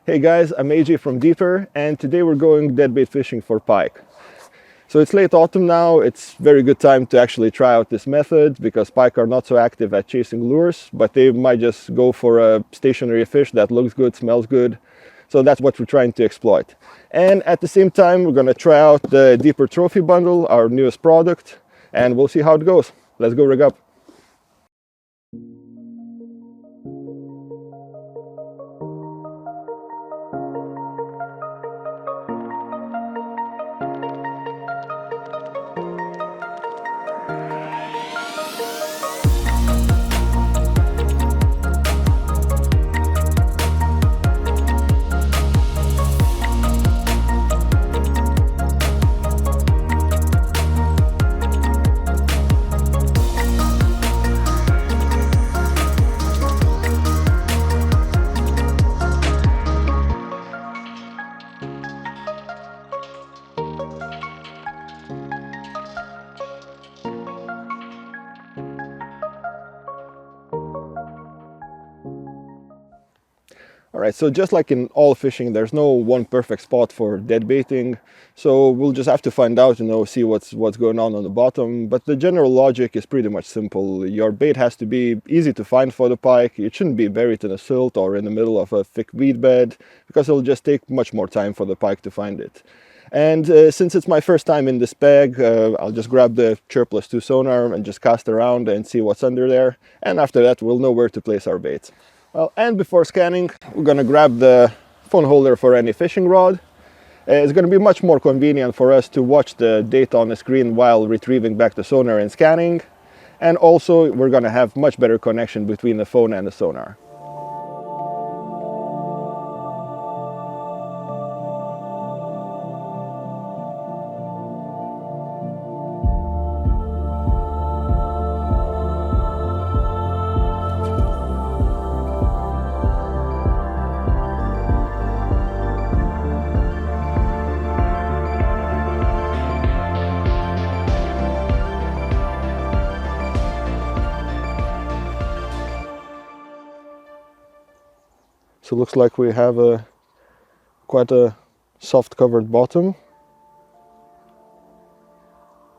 Hey guys, I'm AJ from Deeper, and today we're going deadbait fishing for pike. So it's late autumn now. It's very good time to actually try out this method because pike are not so active at chasing lures, but they might just go for a stationary fish that looks good, smells good. So that's what we're trying to exploit. And at the same time, we're going to try out the Deeper Trophy bundle, our newest product, and we'll see how it goes. Let's go rig up. Alright, so just like in all fishing, there's no one perfect spot for dead baiting. So we'll just have to find out, see what's going on the bottom. But the general logic is pretty much simple. Your bait has to be easy to find for the pike. It shouldn't be buried in a silt or in the middle of a thick weed bed, because it'll just take much more time for the pike to find it. And since it's my first time in this bag, I'll just grab the Chirpless 2 sonar and just cast around and see what's under there. And after that, we'll know where to place our bait. Well, and before scanning, we're going to grab the phone holder for any fishing rod. It's going to be much more convenient for us to watch the data on the screen while retrieving back the sonar and scanning. And also, we're going to have much better connection between the phone and the sonar. So it looks like we have quite a soft covered bottom,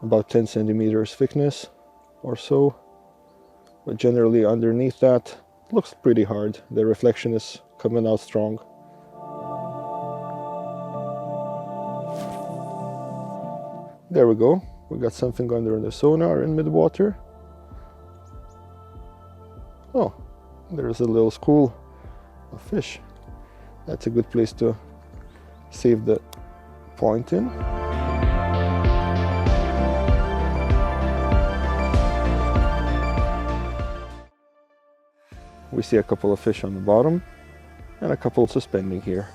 about 10 centimeters thickness or so, but generally underneath that it looks pretty hard. The reflection is coming out strong. There we go, we got something under the sonar in mid-water. Oh, there's a little school of fish. That's a good place to save the point in. We see a couple of fish on the bottom and a couple suspending here.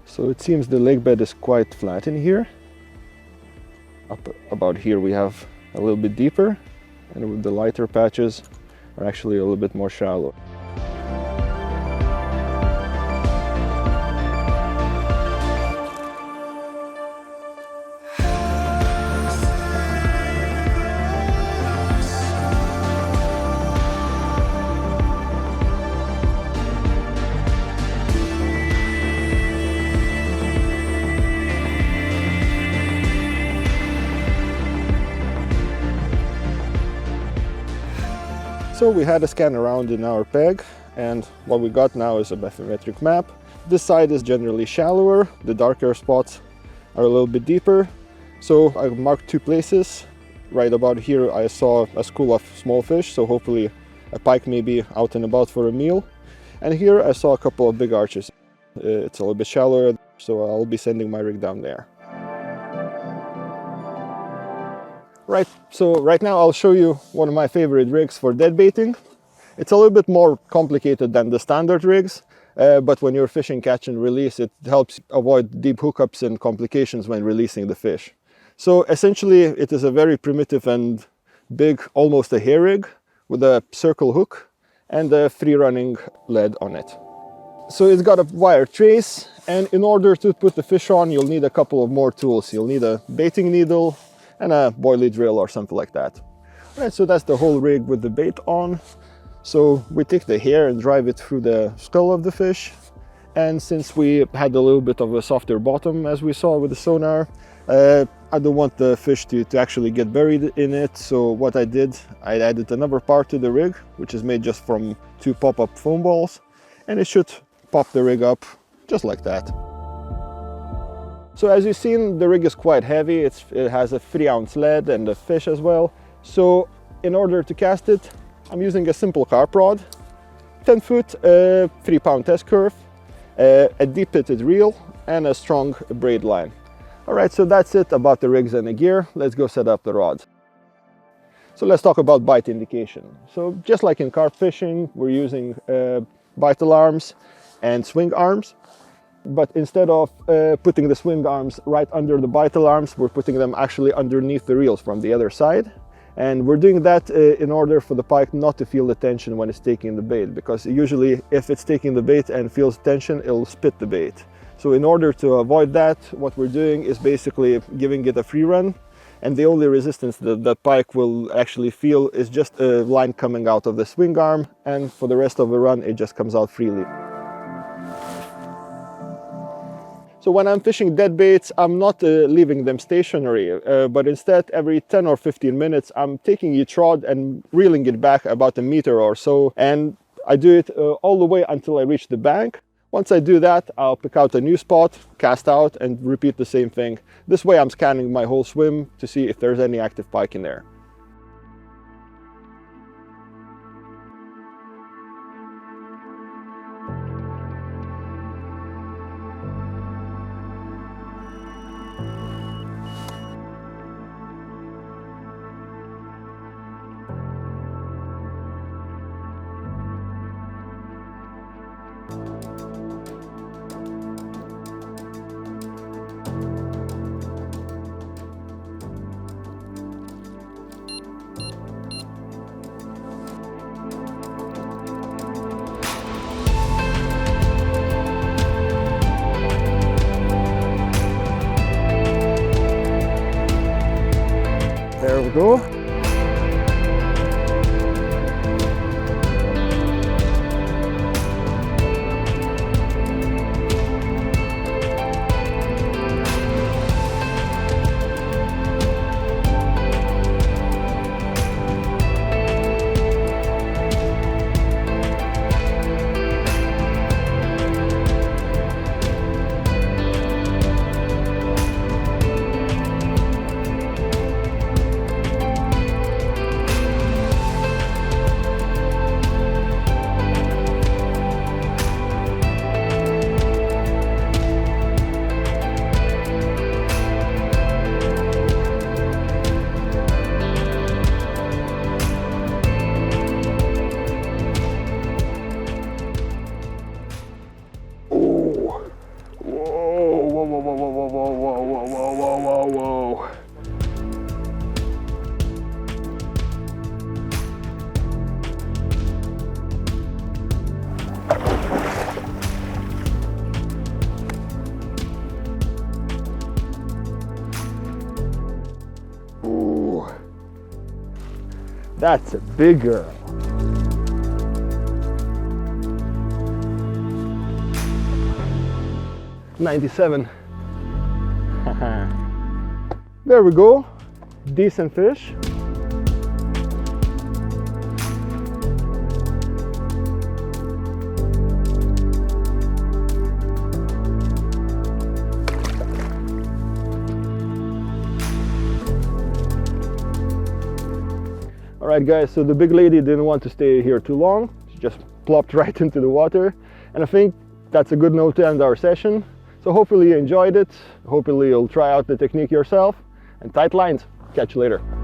So it seems the lake bed is quite flat in here. Up about here we have a little bit deeper, and with the lighter patches are actually a little bit more shallow. So we had a scan around in our peg, and what we got now is a bathymetric map. This side is generally shallower, the darker spots are a little bit deeper. So I marked 2 places. Right about here I saw a school of small fish, so hopefully a pike may be out and about for a meal. And here I saw a couple of big arches. It's a little bit shallower, so I'll be sending my rig down there. Right, so right now I'll show you one of my favorite rigs for dead baiting. It's a little bit more complicated than the standard rigs, but when you're fishing catch and release, it helps avoid deep hookups and complications when releasing the fish. So essentially it is a very primitive and big, almost a hair rig with a circle hook and a free running lead on it. So it's got a wire trace, and in order to put the fish on, you'll need a couple of more tools. You'll need a baiting needle and a boilie drill or something like that. All right, so that's the whole rig with the bait on. So we take the hair and drive it through the skull of the fish. And since we had a little bit of a softer bottom, as we saw with the sonar, I don't want the fish to actually get buried in it. So what I did, I added another part to the rig, which is made just from 2 pop-up foam balls. And it should pop the rig up just like that. So as you've seen, the rig is quite heavy. It has a 3-ounce lead and a fish as well. So in order to cast it, I'm using a simple carp rod, 10 foot, 3-pound test curve, a deep pitted reel, and a strong braid line. All right, so that's it about the rigs and the gear. Let's go set up the rods. So let's talk about bite indication. So just like in carp fishing, we're using bite alarms and swing arms. But instead of putting the swing arms right under the bite alarms, we're putting them actually underneath the reels from the other side. And we're doing that in order for the pike not to feel the tension when it's taking the bait, because usually if it's taking the bait and feels tension, it'll spit the bait. So in order to avoid that, what we're doing is basically giving it a free run, and the only resistance that the pike will actually feel is just a line coming out of the swing arm, and for the rest of the run it just comes out freely. So when I'm fishing dead baits, I'm not leaving them stationary, but instead every 10 or 15 minutes I'm taking each rod and reeling it back about a meter or so, and I do it all the way until I reach the bank. Once I do that, I'll pick out a new spot, cast out, and repeat the same thing. This way I'm scanning my whole swim to see if there's any active pike in there. There we go. Whoa. Ooh, that's a big girl. $97. There we go, decent fish. All right guys, so the big lady didn't want to stay here too long. She just plopped right into the water, and I think that's a good note to end our session. So hopefully you enjoyed it, hopefully you'll try out the technique yourself, and tight lines. Catch you later.